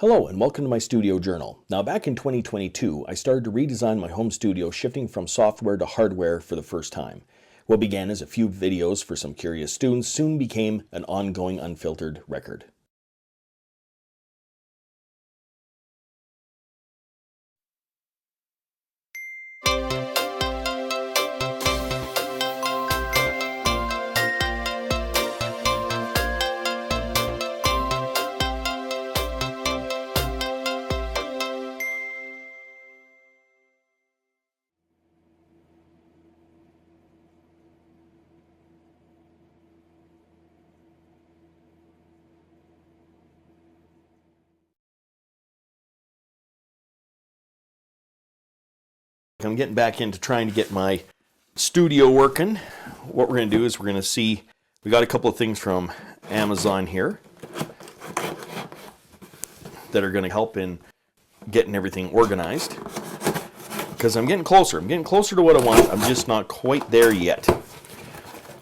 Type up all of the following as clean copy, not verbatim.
Hello and welcome to my studio journal. Now back in 2022, I started to redesign my home studio, shifting from software to hardware for the first time. What began as a few videos for some curious students soon became an ongoing unfiltered record. I'm getting back into trying to get my studio working. What we're going to do is we're going to see, we got a couple of things from Amazon here that are going to help in getting everything organized. Because I'm getting closer. I'm getting closer to what I want. I'm just not quite there yet.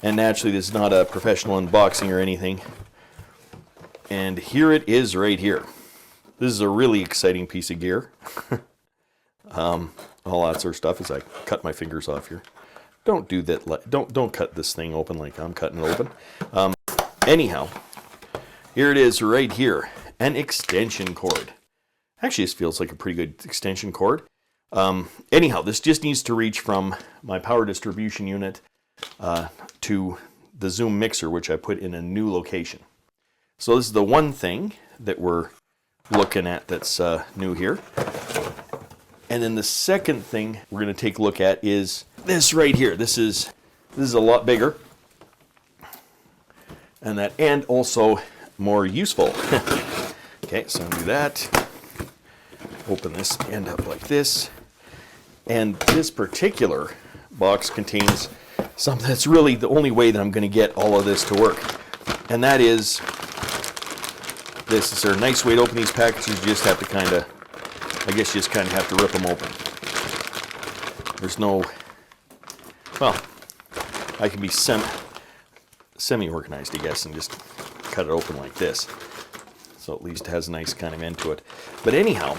And naturally, this is not a professional unboxing or anything. And here it is right here. This is a really exciting piece of gear. All that sort of stuff as I cut my fingers off here. Don't do that. Don't cut this thing open like I'm cutting it open. Anyhow, here it is right here. An extension cord. Actually, this feels like a pretty good extension cord. Anyhow, this just needs to reach from my power distribution unit to the Zoom mixer, which I put in a new location. So this is the one thing that we're looking at that's new here. And then the second thing we're going to take a look at is this right here. This is a lot bigger, and also more useful. Okay, so I'm gonna do that. Open this end up like this, and this particular box contains something that's really the only way that I'm going to get all of this to work, and that is this. Is there a nice way to open these packages? You just have to kind of. I guess you just kind of have to rip them open. There's no, well, I can be semi-organized, I guess, and just cut it open like this. So at least it has a nice kind of end to it. But anyhow,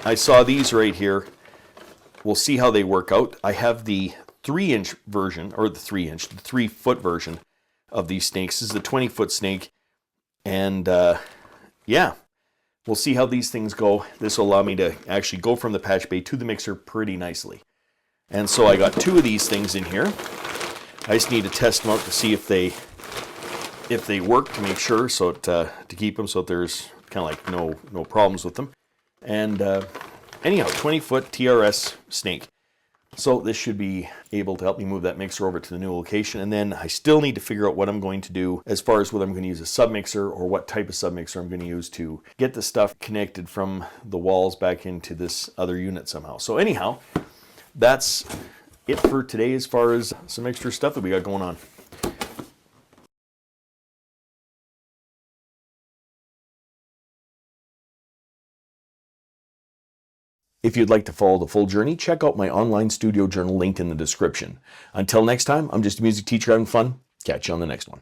I saw these right here. We'll see how they work out. I have the 3-inch version, or the 3-foot version of these snakes. This is the 20-foot snake. And yeah. We'll see how these things go. This will allow me to actually go from the patch bay to the mixer pretty nicely. And so I got 2 of these things in here. I just need to test them out to see if they work, to make sure, so to keep them so that there's kind of like no problems with them. And anyhow, 20-foot TRS snake. So this should be able to help me move that mixer over to the new location. And then I still need to figure out what I'm going to do as far as whether I'm going to use a submixer or what type of submixer I'm going to use to get the stuff connected from the walls back into this other unit somehow. So anyhow, that's it for today as far as some extra stuff that we got going on. If you'd like to follow the full journey, check out my online studio journal linked in the description. Until next time, I'm just a music teacher having fun. Catch you on the next one.